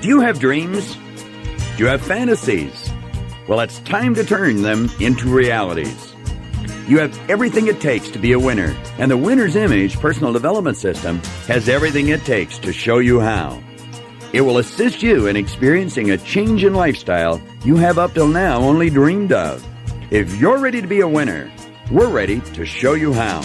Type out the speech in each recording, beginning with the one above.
Do you have dreams? Do you have fantasies? Well, it's time to turn them into realities. You have everything it takes to be a winner, and the Winner's Image Personal Development System has everything it takes to show you how. It will assist you in experiencing a change in lifestyle you have up till now only dreamed of. If you're ready to be a winner, we're ready to show you how.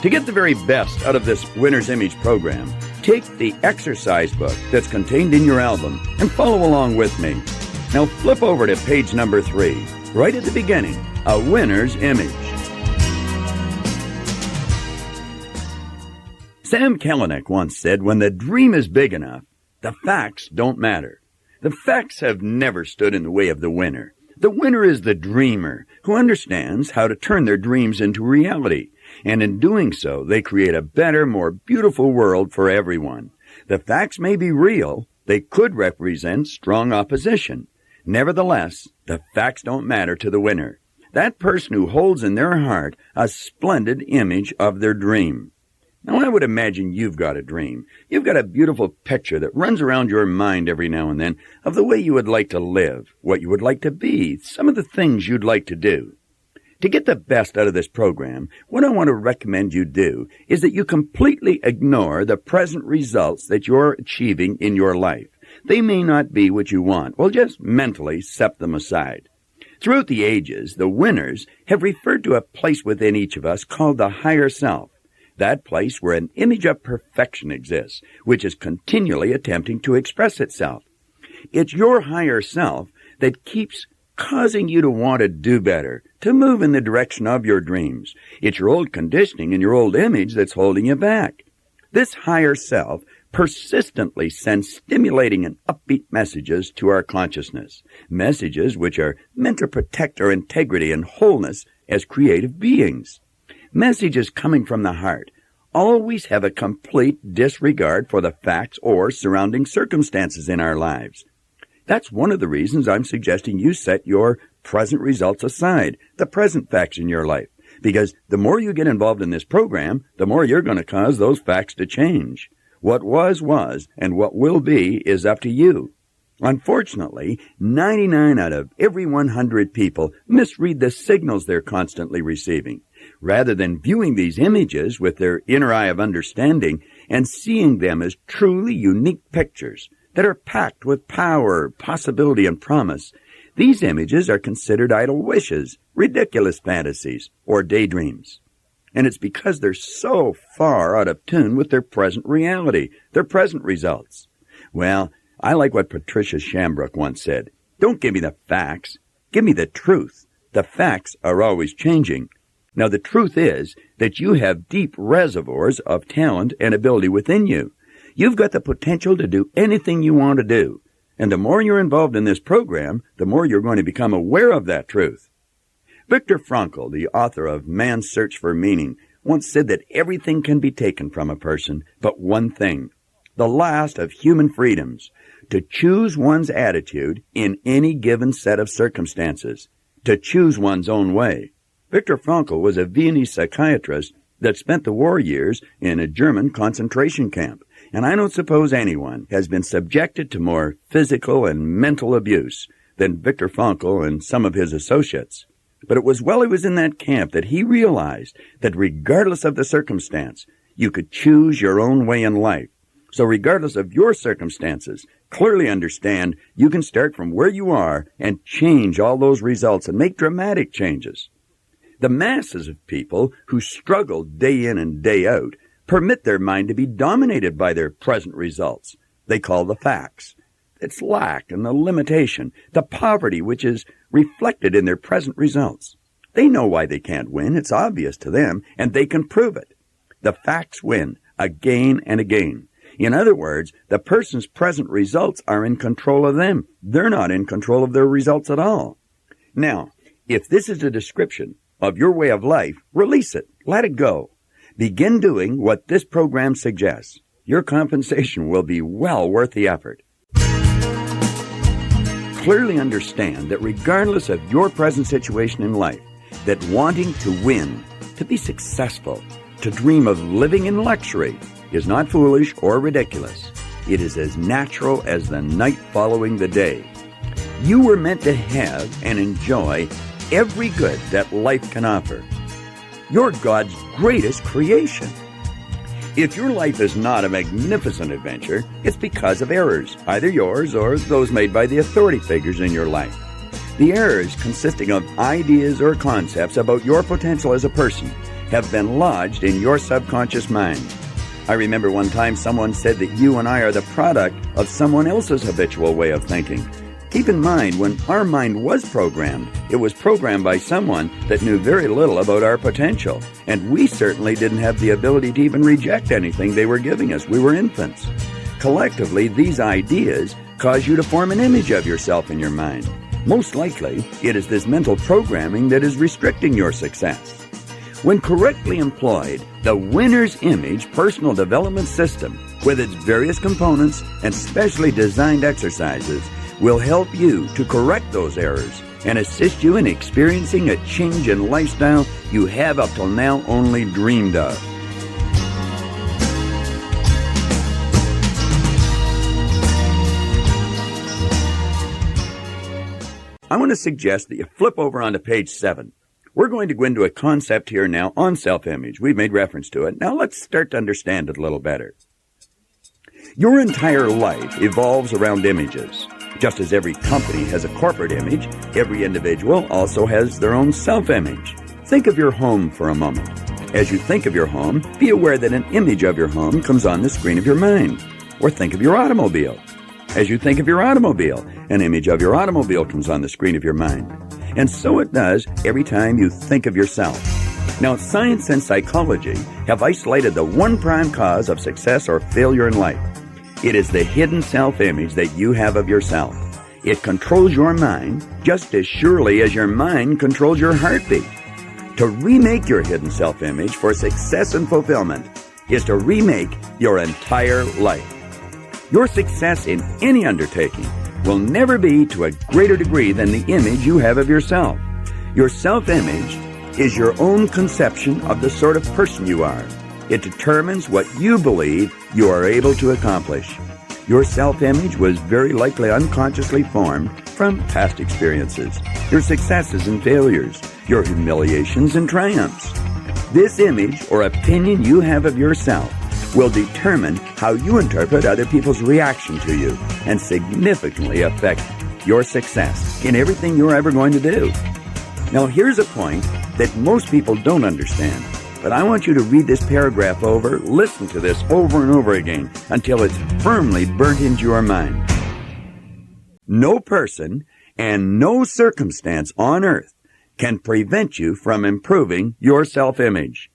To get the very best out of this Winner's Image program, take the exercise book that's contained in your album and follow along with me. Now flip over to page number 3, right at the beginning, A Winner's Image. Sam Kalanick once said, when the dream is big enough, the facts don't matter. The facts have never stood in the way of the winner. The winner is the dreamer who understands how to turn their dreams into reality. And in doing so, they create a better, more beautiful world for everyone. The facts may be real. They could represent strong opposition. Nevertheless, the facts don't matter to the winner. That person who holds in their heart a splendid image of their dream. Now, I would imagine you've got a dream. You've got a beautiful picture that runs around your mind every now and then of the way you would like to live, what you would like to be, some of the things you'd like to do. To get the best out of this program, what I want to recommend you do is that you completely ignore the present results that you're achieving in your life. They may not be what you want. Well, just mentally set them aside. Throughout the ages, the winners have referred to a place within each of us called the higher self. That place where an image of perfection exists, which is continually attempting to express itself. It's your higher self that keeps causing you to want to do better, to move in the direction of your dreams. It's your old conditioning and your old image that's holding you back. This higher self persistently sends stimulating and upbeat messages to our consciousness, messages which are meant to protect our integrity and wholeness as creative beings. Messages coming from the heart always have a complete disregard for the facts or surrounding circumstances in our lives. That's one of the reasons I'm suggesting you set your present results aside, the present facts in your life, because the more you get involved in this program, the more you're going to cause those facts to change. What was, and what will be is up to you. Unfortunately, 99 out of every 100 people misread the signals they're constantly receiving. Rather than viewing these images with their inner eye of understanding and seeing them as truly unique pictures that are packed with power, possibility, and promise, these images are considered idle wishes, ridiculous fantasies, or daydreams. And it's because they're so far out of tune with their present reality, their present results. Well, I like what Patricia Schambrook once said. Don't give me the facts. Give me the truth. The facts are always changing. Now, the truth is that you have deep reservoirs of talent and ability within you. You've got the potential to do anything you want to do. And the more you're involved in this program, the more you're going to become aware of that truth. Viktor Frankl, the author of Man's Search for Meaning, once said that everything can be taken from a person but one thing, the last of human freedoms, to choose one's attitude in any given set of circumstances, to choose one's own way. Viktor Frankl was a Viennese psychiatrist that spent the war years in a German concentration camp, and I don't suppose anyone has been subjected to more physical and mental abuse than Viktor Frankl and some of his associates. But it was while he was in that camp that he realized that regardless of the circumstance, you could choose your own way in life. So regardless of your circumstances, clearly understand you can start from where you are and change all those results and make dramatic changes. The masses of people who struggle day in and day out permit their mind to be dominated by their present results. They call the facts. It's lack and the limitation, the poverty which is reflected in their present results. They know why they can't win. It's obvious to them, and they can prove it. The facts win again and again. In other words, the person's present results are in control of them. They're not in control of their results at all. Now, if this is a description of your way of life, release it. Let it go. Begin doing what this program suggests. Your compensation will be well worth the effort. Clearly understand that regardless of your present situation in life, that wanting to win, to be successful, to dream of living in luxury, is not foolish or ridiculous. It is as natural as the night following the day. You were meant to have and enjoy every good that life can offer. You're God's greatest creation. If your life is not a magnificent adventure, it's because of errors, either yours or those made by the authority figures in your life. The errors, consisting of ideas or concepts about your potential as a person, have been lodged in your subconscious mind. I remember one time someone said that you and I are the product of someone else's habitual way of thinking. Keep in mind, when our mind was programmed, it was programmed by someone that knew very little about our potential, and we certainly didn't have the ability to even reject anything they were giving us. We were infants. Collectively, these ideas cause you to form an image of yourself in your mind. Most likely, it is this mental programming that is restricting your success. When correctly employed, the Winner's Image personal development system, with its various components and specially designed exercises, will help you to correct those errors and assist you in experiencing a change in lifestyle you have up till now only dreamed of. I want to suggest that you flip over onto page 7. We're going to go into a concept here now on self-image. We've made reference to it. Now let's start to understand it a little better. Your entire life evolves around images. Just as every company has a corporate image, every individual also has their own self-image. Think of your home for a moment. As you think of your home, be aware that an image of your home comes on the screen of your mind. Or think of your automobile. As you think of your automobile, an image of your automobile comes on the screen of your mind. And so it does every time you think of yourself. Now, science and psychology have isolated the one prime cause of success or failure in life. It is the hidden self-image that you have of yourself. It controls your mind just as surely as your mind controls your heartbeat. To remake your hidden self-image for success and fulfillment is to remake your entire life. Your success in any undertaking will never be to a greater degree than the image you have of yourself. Your self-image is your own conception of the sort of person you are. It determines what you believe you are able to accomplish. Your self-image was very likely unconsciously formed from past experiences, your successes and failures, your humiliations and triumphs. This image or opinion you have of yourself will determine how you interpret other people's reaction to you and significantly affect your success in everything you're ever going to do. Now, here's a point that most people don't understand, but I want you to read this paragraph over, listen to this over and over again until it's firmly burnt into your mind. No person and no circumstance on earth can prevent you from improving your self-image.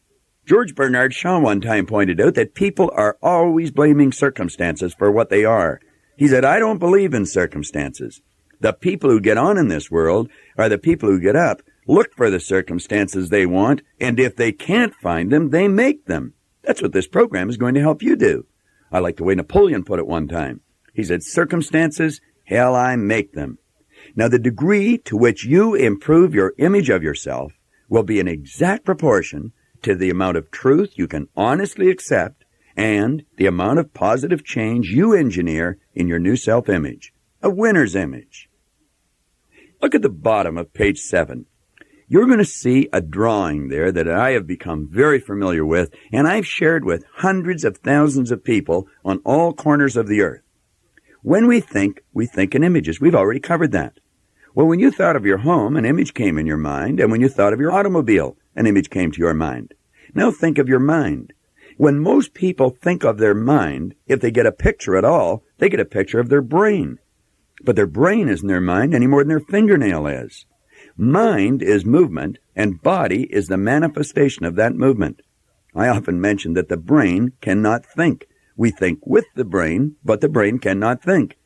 George Bernard Shaw one time pointed out that people are always blaming circumstances for what they are. He said, I don't believe in circumstances. The people who get on in this world are the people who get up, look for the circumstances they want, and if they can't find them, they make them. That's what this program is going to help you do. I like the way Napoleon put it one time. He said, circumstances, hell, I make them. Now, the degree to which you improve your image of yourself will be in exact proportion to the amount of truth you can honestly accept and the amount of positive change you engineer in your new self-image, a winner's image. Look at the bottom of page 7. You're going to see a drawing there that I have become very familiar with, and I've shared with hundreds of thousands of people on all corners of the earth. When we think in images. We've already covered that. Well, when you thought of your home, an image came in your mind, and when you thought of your automobile, an image came to your mind. Now think of your mind. When most people think of their mind, if they get a picture at all, they get a picture of their brain. But their brain isn't their mind any more than their fingernail is. Mind is movement, and body is the manifestation of that movement. I often mention that the brain cannot think. We think with the brain, but the brain cannot think.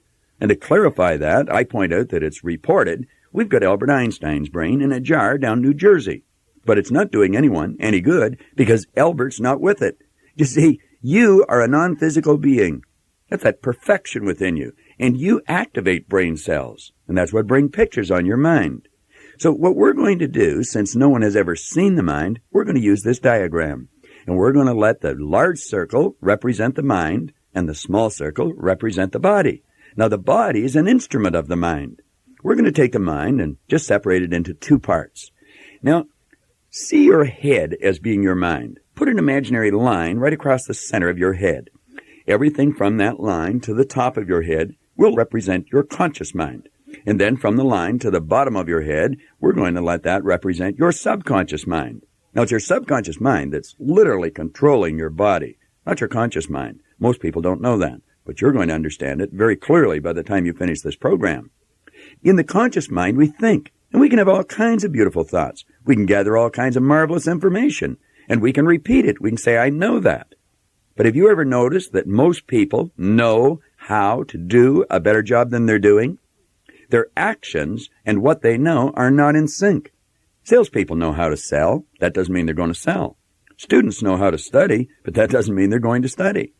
And to clarify that, I point out that it's reported we've got Albert Einstein's brain in a jar down New Jersey. But it's not doing anyone any good because Albert's not with it. You see, you are a non-physical being. That's that perfection within you. And you activate brain cells. And that's what bring pictures on your mind. So what we're going to do, since no one has ever seen the mind, we're going to use this diagram. And we're going to let the large circle represent the mind and the small circle represent the body. Now, the body is an instrument of the mind. We're going to take the mind and just separate it into two parts. Now, see your head as being your mind. Put an imaginary line right across the center of your head. Everything from that line to the top of your head will represent your conscious mind. And then from the line to the bottom of your head, we're going to let that represent your subconscious mind. Now, it's your subconscious mind that's literally controlling your body, not your conscious mind. Most people don't know that, but you're going to understand it very clearly by the time you finish this program. In the conscious mind, we think, and we can have all kinds of beautiful thoughts. We can gather all kinds of marvelous information, and we can repeat it. We can say, I know that. But have you ever noticed that most people know how to do a better job than they're doing? Their actions and what they know are not in sync. Salespeople know how to sell. That doesn't mean they're going to sell. Students know how to study, but that doesn't mean they're going to study.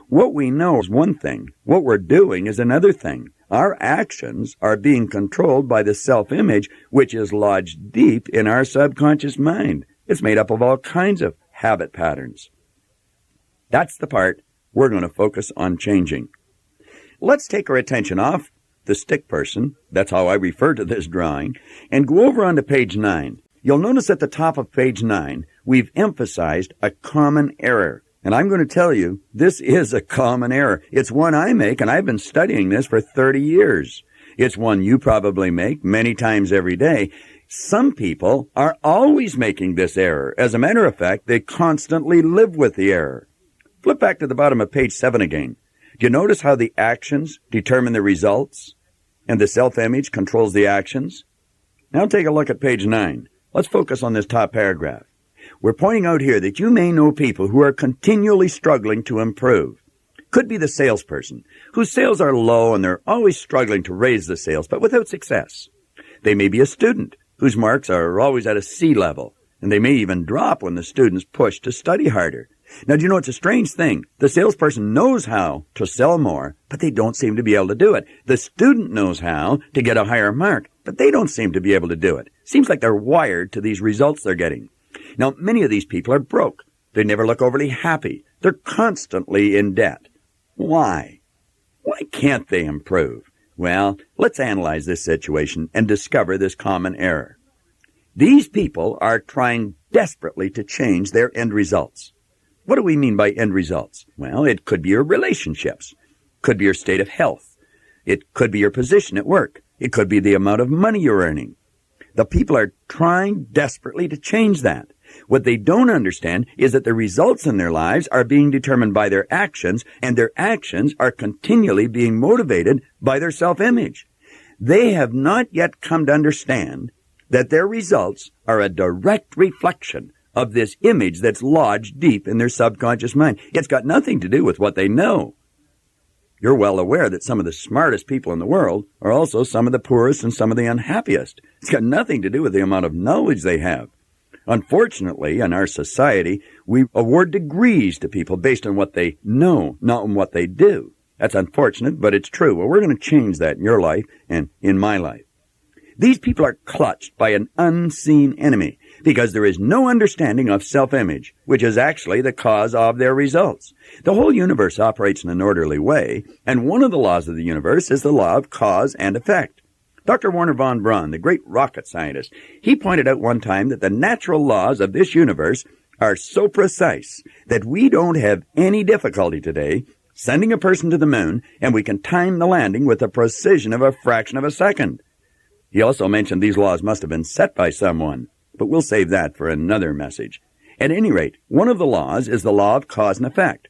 What we know is one thing. What we're doing is another thing. Our actions are being controlled by the self-image, which is lodged deep in our subconscious mind. It's made up of all kinds of habit patterns. That's the part we're going to focus on changing. Let's take our attention off the stick person, that's how I refer to this drawing, and go over onto page 9. You'll notice at the top of page 9, we've emphasized a common error. And I'm going to tell you, this is a common error. It's one I make, and I've been studying this for 30 years. It's one you probably make many times every day. Some people are always making this error. As a matter of fact, they constantly live with the error. Flip back to the bottom of page 7 again. Do you notice how the actions determine the results, and the self-image controls the actions? Now take a look at page 9. Let's focus on this top paragraph. We're pointing out here that you may know people who are continually struggling to improve. Could be the salesperson, whose sales are low and they're always struggling to raise the sales, but without success. They may be a student, whose marks are always at a C level, and they may even drop when the students push to study harder. Now, do you know, it's a strange thing. The salesperson knows how to sell more, but they don't seem to be able to do it. The student knows how to get a higher mark, but they don't seem to be able to do it. Seems like they're wired to these results they're getting. Now, many of these people are broke. They never look overly happy. They're constantly in debt. Why? Why can't they improve? Well, let's analyze this situation and discover this common error. These people are trying desperately to change their end results. What do we mean by end results? Well, it could be your relationships, could be your state of health, it could be your position at work, it could be the amount of money you're earning. The people are trying desperately to change that. What they don't understand is that the results in their lives are being determined by their actions, and their actions are continually being motivated by their self-image. They have not yet come to understand that their results are a direct reflection of this image that's lodged deep in their subconscious mind. It's got nothing to do with what they know. You're well aware that some of the smartest people in the world are also some of the poorest and some of the unhappiest. It's got nothing to do with the amount of knowledge they have. Unfortunately, in our society, we award degrees to people based on what they know, not on what they do. That's unfortunate, but it's true. Well, we're going to change that in your life and in my life. These people are clutched by an unseen enemy because there is no understanding of self-image, which is actually the cause of their results. The whole universe operates in an orderly way, and one of the laws of the universe is the law of cause and effect. Dr. Wernher von Braun, the great rocket scientist, he pointed out one time that the natural laws of this universe are so precise that we don't have any difficulty today sending a person to the moon, and we can time the landing with the precision of a fraction of a second. He also mentioned these laws must have been set by someone, but we'll save that for another message. At any rate, one of the laws is the law of cause and effect.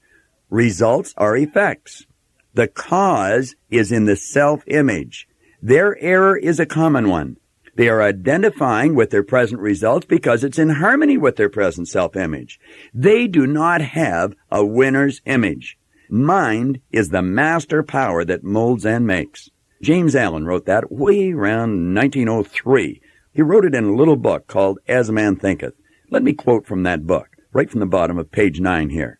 Results are effects. The cause is in the self-image. Their error is a common one. They are identifying with their present results because it's in harmony with their present self-image. They do not have a winner's image. Mind is the master power that molds and makes. James Allen wrote that way around 1903. He wrote it in a little book called As a Man Thinketh. Let me quote from that book, right from the bottom of page 9 here.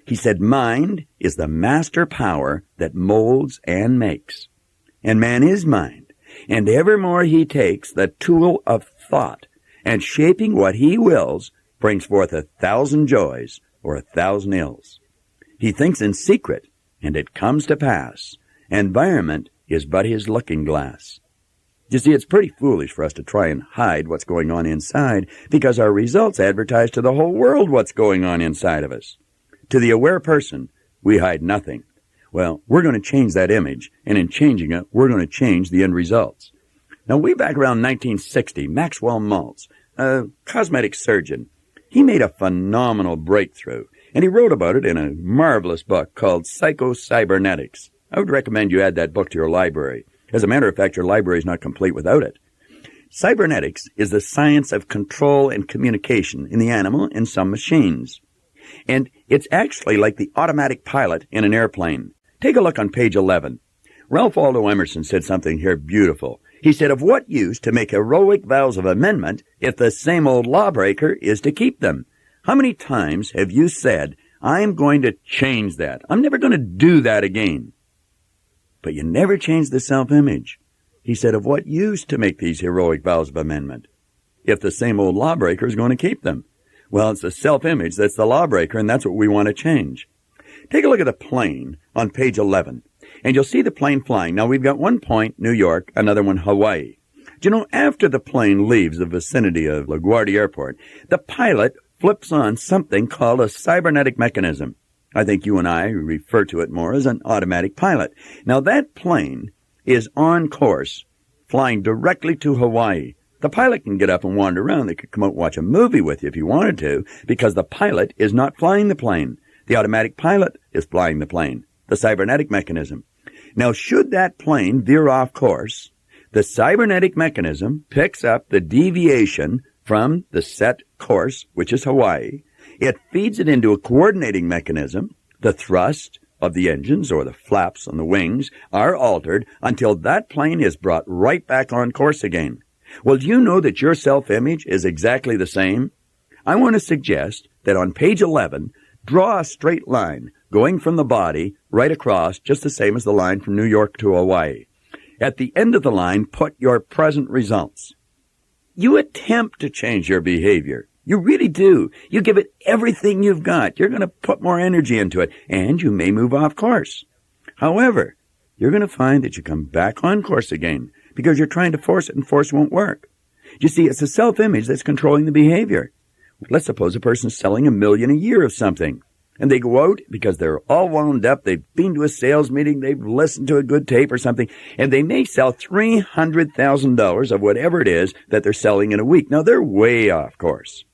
He said, "Mind is the master power that molds and makes. And man is mind, and evermore he takes the tool of thought, and shaping what he wills, brings forth 1,000 joys or 1,000 ills. He thinks in secret, and it comes to pass. Environment is but his looking glass. You see, it's pretty foolish for us to try and hide what's going on inside, because our results advertise to the whole world what's going on inside of us. To the aware person, we hide nothing. Well, we're going to change that image, and in changing it, we're going to change the end results. Now, way back around 1960, Maxwell Maltz, a cosmetic surgeon, he made a phenomenal breakthrough, and he wrote about it in a marvelous book called Psycho-Cybernetics. I would recommend you add that book to your library. As a matter of fact, your library is not complete without it. Cybernetics is the science of control and communication in the animal and some machines. And it's actually like the automatic pilot in an airplane. Take a look on page 11. Ralph Waldo Emerson said something here beautiful. He said, "Of what use to make heroic vows of amendment if the same old lawbreaker is to keep them?" How many times have you said, "I'm going to change that. I'm never going to do that again"? But you never change the self-image. He said, "Of what use to make these heroic vows of amendment if the same old lawbreaker is going to keep them?" Well, it's the self-image that's the lawbreaker, and that's what we want to change. Take a look at the plane on page 11, and you'll see the plane flying. Now, we've got one point, New York, another one, Hawaii. Do you know, after the plane leaves the vicinity of LaGuardia Airport, the pilot flips on something called a cybernetic mechanism. I think you and I refer to it more as an automatic pilot. Now, that plane is on course, flying directly to Hawaii. The pilot can get up and wander around. They could come out and watch a movie with you if you wanted to, because the pilot is not flying the plane. The automatic pilot is flying the plane, the cybernetic mechanism. Now, should that plane veer off course, the cybernetic mechanism picks up the deviation from the set course, which is Hawaii. It feeds it into a coordinating mechanism. The thrust of the engines or the flaps on the wings are altered until that plane is brought right back on course again. Well, do you know that your self-image is exactly the same? I want to suggest that on page 11, draw a straight line going from the body right across, just the same as the line from New York to Hawaii. At the end of the line, put your present results. You attempt to change your behavior. You really do. You give it everything you've got. You're going to put more energy into it, and you may move off course. However, you're going to find that you come back on course again because you're trying to force it, and force won't work. You see, it's the self-image that's controlling the behavior. Let's suppose a person's selling $1 million a year of something, and they go out because they're all wound up. They've been to a sales meeting. They've listened to a good tape or something, and they may sell $300,000 of whatever it is that they're selling in a week. Now, they're way off course.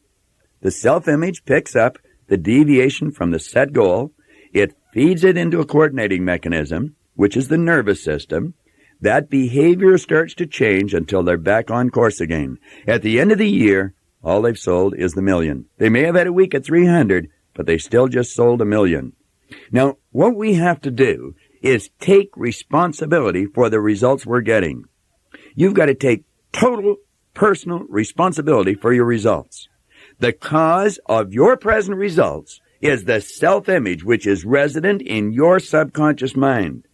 The self-image picks up the deviation from the set goal. It feeds it into a coordinating mechanism, which is the nervous system. That behavior starts to change until they're back on course again. At the end of the year, all they've sold is the $1 million. They may have had a week at 300, but they still just sold $1 million. Now, what we have to do is take responsibility for the results we're getting. You've got to take total personal responsibility for your results. The cause of your present results is the self-image which is resident in your subconscious mind.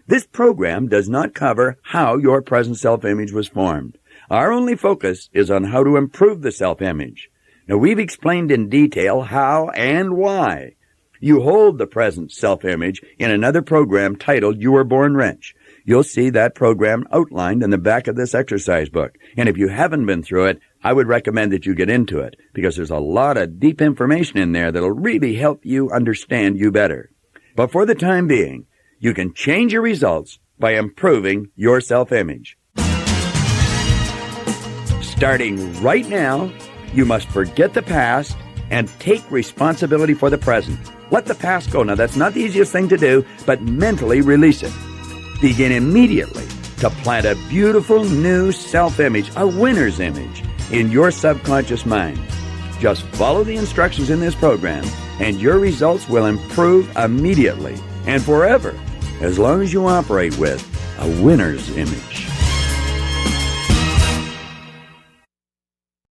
This program does not cover how your present self-image was formed. Our only focus is on how to improve the self-image. Now, we've explained in detail how and why. You hold the present self-image in another program titled You Were Born Rich. You'll see that program outlined in the back of this exercise book. And if you haven't been through it, I would recommend that you get into it, because there's a lot of deep information in there that'll really help you understand you better. But for the time being, you can change your results by improving your self-image. Starting right now, you must forget the past and take responsibility for the present. Let the past go. Now, that's not the easiest thing to do, but mentally release it. Begin immediately to plant a beautiful new self-image, a winner's image, in your subconscious mind. Just follow the instructions in this program, and your results will improve immediately and forever, as long as you operate with a winner's image.